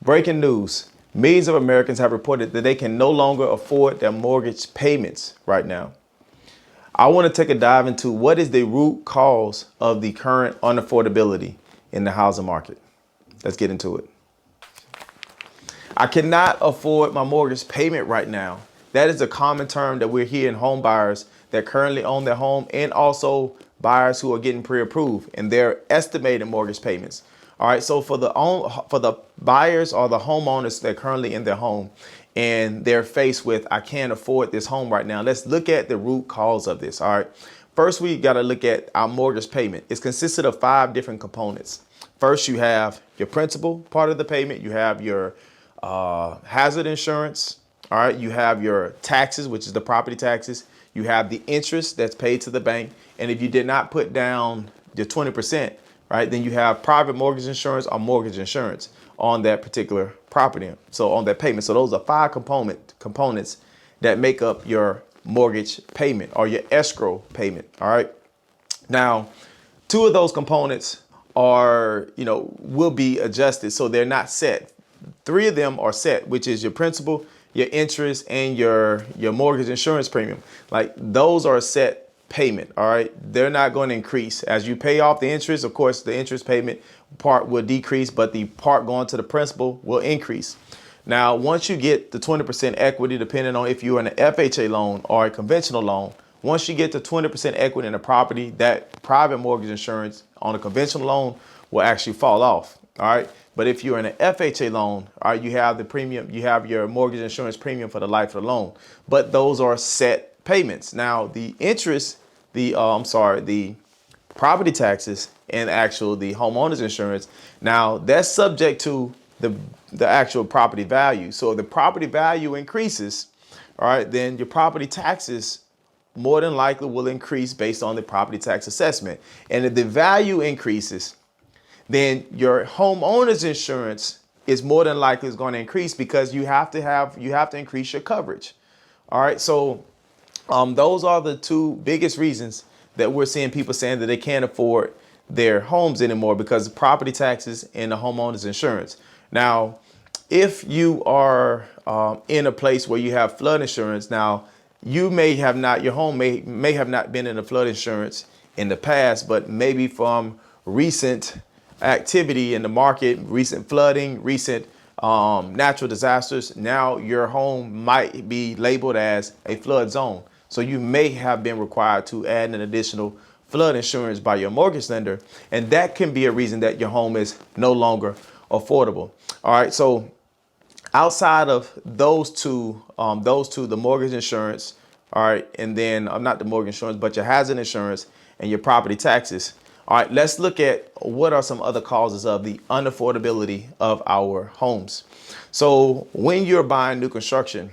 Breaking news. Millions of Americans have reported that they can no longer afford their mortgage payments right now. I want to take a dive into what is the root cause of the current unaffordability in the housing market. Let's get into it. I cannot afford my mortgage payment right now. That is a common term that we're hearing home buyers that currently own their home and also buyers who are getting pre-approved and they're estimating mortgage payments. All right, so for the buyers or the homeowners that are currently in their home and they're faced with, I can't afford this home right now. Let's look at the root cause of this. All right, first we got to look at our mortgage payment. It's consisted of 5 different components. First, you have your principal part of the payment. You have your hazard insurance. All right, you have your taxes, which is the property taxes. You have the interest that's paid to the bank. And if you did not put down your 20%, right, then you have private mortgage insurance or mortgage insurance on that particular property. So on that payment. So those are 5 components that make up your mortgage payment or your escrow payment. All right. Now, 2 of those components are, will be adjusted. So they're not set. 3 of them are set, which is your principal, your interest, and your mortgage insurance premium. Like those are a set payment. All right. They're not going to increase as you pay off the interest. Of course, the interest payment part will decrease, but the part going to the principal will increase. Now, once you get the 20% equity, depending on if you're in an FHA loan or a conventional loan, once you get to 20% equity in the property, that private mortgage insurance on a conventional loan will actually fall off. All right. But if you're in an FHA loan, all right, you have the premium, you have your mortgage insurance premium for the life of the loan. But those are set payments. Now, the interest, the property taxes and the homeowners insurance. Now, that's subject to the actual property value. So if the property value increases, all right, then your property taxes more than likely will increase based on the property tax assessment. And if the value increases, then your homeowner's insurance is more than likely is going to increase because you have to increase your coverage. All right. So those are the 2 biggest reasons that we're seeing people saying that they can't afford their homes anymore because of property taxes and the homeowner's insurance. Now, if you are in a place where you have flood insurance, now you may have not, your home may have not been in a flood insurance in the past, but maybe from recent activity in the market, recent flooding, recent natural disasters, now your home might be labeled as a flood zone. So you may have been required to add an additional flood insurance by your mortgage lender. And that can be a reason that your home is no longer affordable. All right. So outside of those two, the mortgage insurance, all right, and then not the mortgage insurance, but your hazard insurance and your property taxes. All right, let's look at what are some other causes of the unaffordability of our homes. So when you're buying new construction,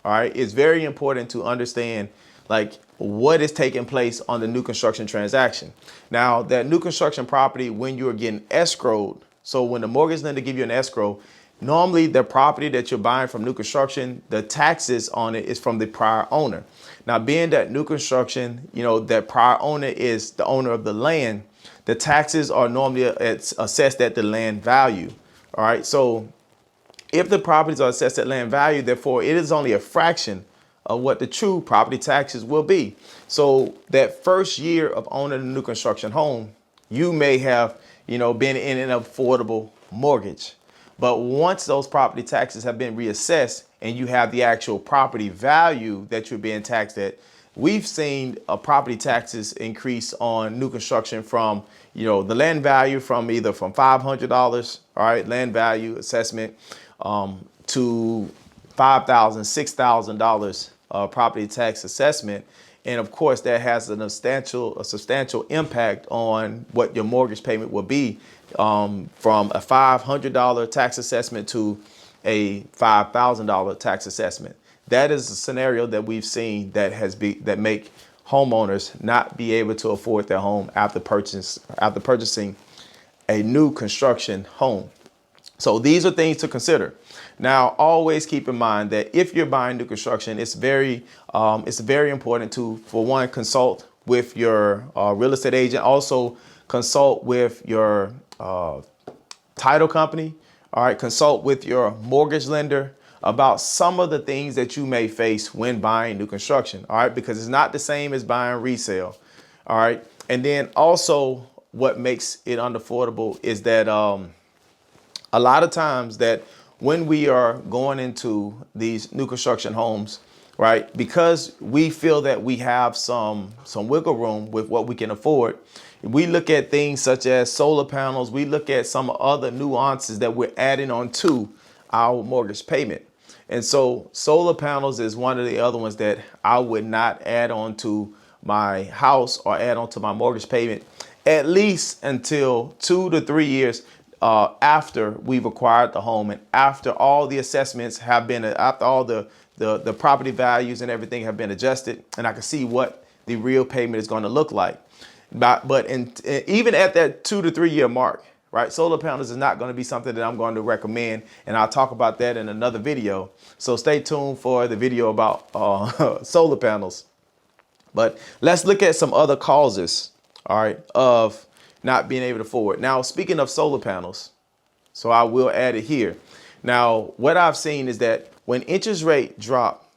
all right, it's very important to understand like what is taking place on the new construction transaction. Now, that new construction property, when you're getting escrowed, so when the mortgage lender give you an escrow, normally the property that you're buying from new construction, the taxes on it is from the prior owner. Now, being that new construction, that prior owner is the owner of the land, the taxes are normally assessed at the land value. All right. So if the properties are assessed at land value, therefore it is only a fraction of what the true property taxes will be. So that first year of owning a new construction home, you may have, been in an affordable mortgage. But once those property taxes have been reassessed and you have the actual property value that you're being taxed at, we've seen property taxes increase on new construction from, the land value from $500, all right, land value assessment, to $5,000, $6,000 property tax assessment. And of course, that has a substantial impact on what your mortgage payment will be, from a $500 tax assessment to a $5,000 tax assessment. That is a scenario that we've seen that make homeowners not be able to afford their home after purchasing a new construction home. So these are things to consider. Now, always keep in mind that if you're buying new construction, it's very important to, for one, consult with your real estate agent. Also, consult with your title company, All right, consult with your mortgage lender about some of the things that you may face when buying new construction. All right, because it's not the same as buying resale. All right, and then also what makes it unaffordable is that a lot of times that when we are going into these new construction homes, right, because we feel that we have some wiggle room with what we can afford, we look at things such as solar panels. We look at some other nuances that we're adding on to our mortgage payment. And so solar panels is one of the other ones that I would not add on to my house or add on to my mortgage payment, at least until 2 to 3 years after we've acquired the home and after all the assessments have been, after all the property values and everything have been adjusted, and I can see what the real payment is going to look like. But even at that 2 to 3 year mark, right, solar panels is not going to be something that I'm going to recommend, and I'll talk about that in another video. So stay tuned for the video about solar panels. But let's look at some other causes, all right, of not being able to afford. Now, speaking of solar panels, so I will add it here. Now, what I've seen is that when interest rate drop,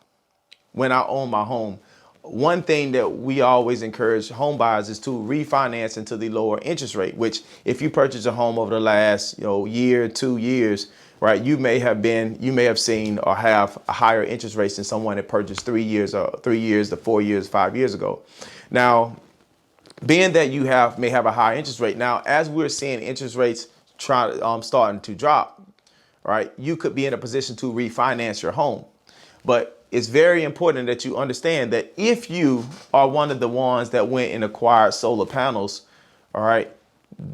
when I own my home, one thing that we always encourage home buyers is to refinance into the lower interest rate, which if you purchase a home over the last year, 2 years, right, you may have seen or have a higher interest rates than someone that purchased 3 years to 4 years, 5 years ago. Now, being that you may have a high interest rate, now as we're seeing interest rates starting to drop, right, you could be in a position to refinance your home. But it's very important that you understand that if you are one of the ones that went and acquired solar panels, all right,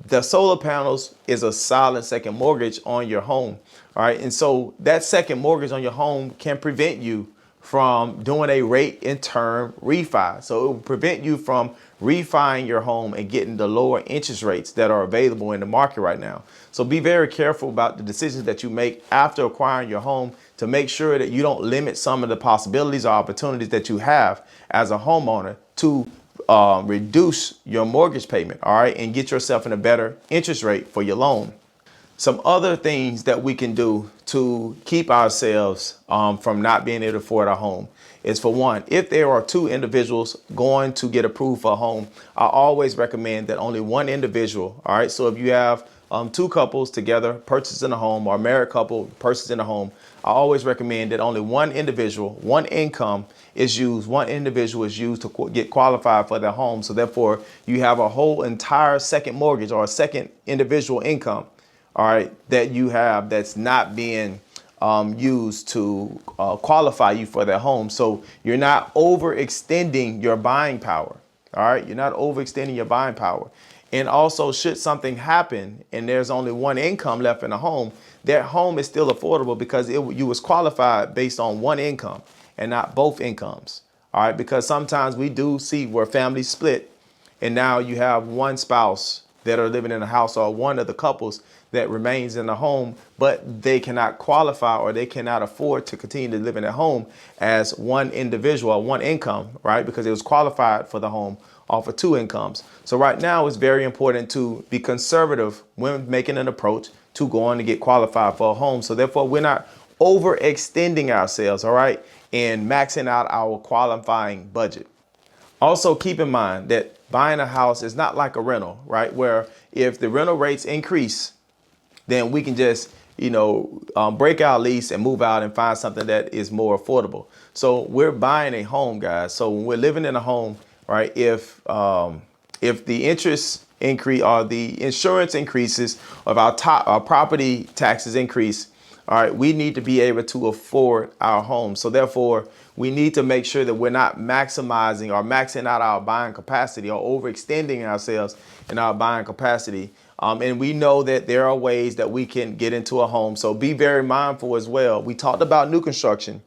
the solar panels is a solid second mortgage on your home. All right. And so that second mortgage on your home can prevent you from doing a rate and term refi. So it will prevent you from refining your home and getting the lower interest rates that are available in the market right now. So be very careful about the decisions that you make after acquiring your home to make sure that you don't limit some of the possibilities or opportunities that you have as a homeowner to reduce your mortgage payment, all right, and get yourself in a better interest rate for your loan. Some other things that we can do to keep ourselves from not being able to afford a home is, for one, if there are two individuals going to get approved for a home, I always recommend that only one individual, all right, so if you have two couples together purchasing a home, or a married couple purchasing a home, I always recommend that only one individual, one income is used, one individual is used to get qualified for their home. So therefore, you have a whole entire second mortgage or a second individual income, all right, that you have that's not being used to qualify you for their home. So you're not overextending your buying power. All right, you're not overextending your buying power. And also, should something happen and there's only one income left in the home, that home is still affordable because you was qualified based on one income and not both incomes. All right, because sometimes we do see where families split and now you have one spouse that are living in a house or one of the couples that remains in the home, but they cannot qualify or they cannot afford to continue to live in their home as one individual or one income, right? Because it was qualified for the home off of two incomes. So right now it's very important to be conservative when making an approach to going to get qualified for a home. So therefore we're not overextending ourselves, all right, and maxing out our qualifying budget. Also keep in mind that buying a house is not like a rental, right? Where if the rental rates increase, then we can just, break our lease and move out and find something that is more affordable. So we're buying a home, guys. So when we're living in a home, right, if the interest increase or the insurance increases, or if our property taxes increase, all right, we need to be able to afford our home. So therefore, we need to make sure that we're not maximizing or maxing out our buying capacity or overextending ourselves in our buying capacity. And we know that there are ways that we can get into a home. So be very mindful as well. We talked about new construction.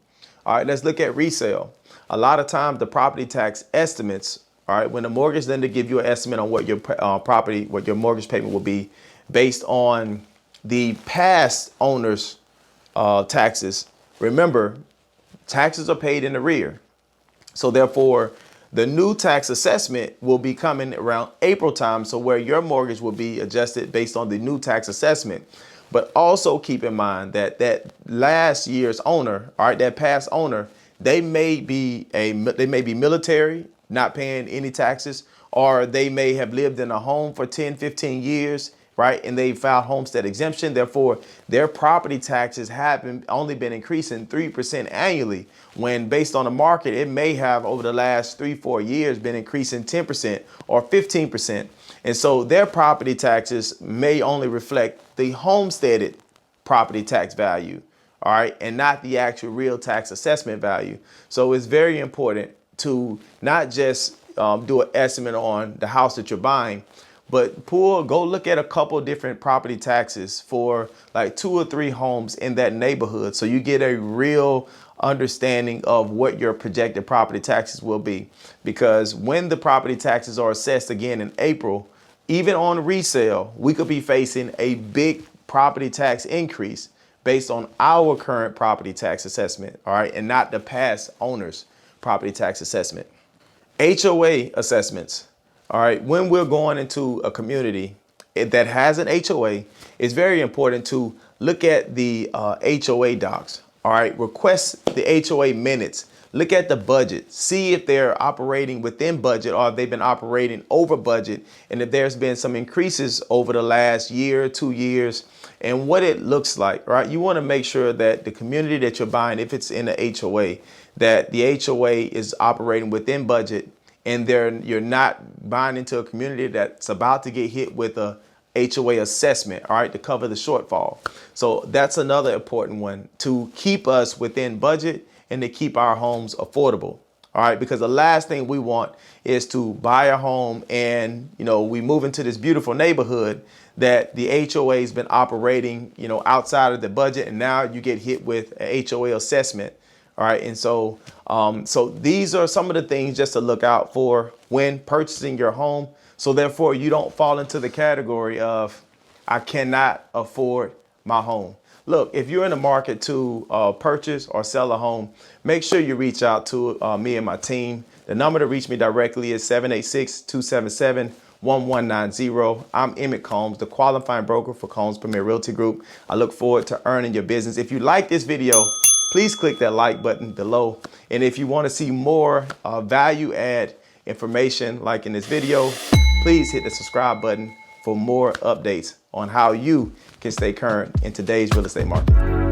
All right, let's look at resale. A lot of times the property tax estimates, all right, when the mortgage lender give you an estimate on what your what your mortgage payment will be based on the past owner's taxes. Remember, taxes are paid in arrear. So therefore, the new tax assessment will be coming around April time. So where your mortgage will be adjusted based on the new tax assessment. But also keep in mind that that last year's owner, all right, that past owner, they may be military, not paying any taxes, or they may have lived in a home for 10, 15 years, right? And they filed homestead exemption. Therefore, their property taxes have only been increasing 3% annually, when based on the market, it may have over the last 3, 4 years been increasing 10% or 15%. And so their property taxes may only reflect the homesteaded property tax value, all right, and not the actual real tax assessment value. So it's very important to not just do an estimate on the house that you're buying, but go look at a couple different property taxes for like 2 or 3 homes in that neighborhood, so you get a real understanding of what your projected property taxes will be. Because when the property taxes are assessed again in April, even on resale, we could be facing a big property tax increase based on our current property tax assessment, all right, and not the past owner's property tax assessment. HOA assessments, all right, when we're going into a community that has an HOA, it's very important to look at the HOA docs, all right, request the HOA minutes, look at the budget, see if they're operating within budget or if they've been operating over budget, and if there's been some increases over the last year, 2 years, and what it looks like, right? You want to make sure that the community that you're buying, if it's in the HOA, that the HOA is operating within budget, and you're not buying into a community that's about to get hit with a HOA assessment, all right, to cover the shortfall. So that's another important one, to keep us within budget and to keep our homes affordable. All right, because the last thing we want is to buy a home and, we move into this beautiful neighborhood that the HOA has been operating, outside of the budget, and now you get hit with a HOA assessment. All right, and so these are some of the things just to look out for when purchasing your home. So therefore, you don't fall into the category of, I cannot afford my home. Look, if you're in the market to purchase or sell a home, make sure you reach out to me and my team. The number to reach me directly is 786-277-1190. I'm Emmett Combs, the qualifying broker for Combs Premier Realty Group. I look forward to earning your business. If you like this video, please click that like button below. And if you want to see more value add information like in this video, please hit the subscribe button for more updates on how you can stay current in today's real estate market.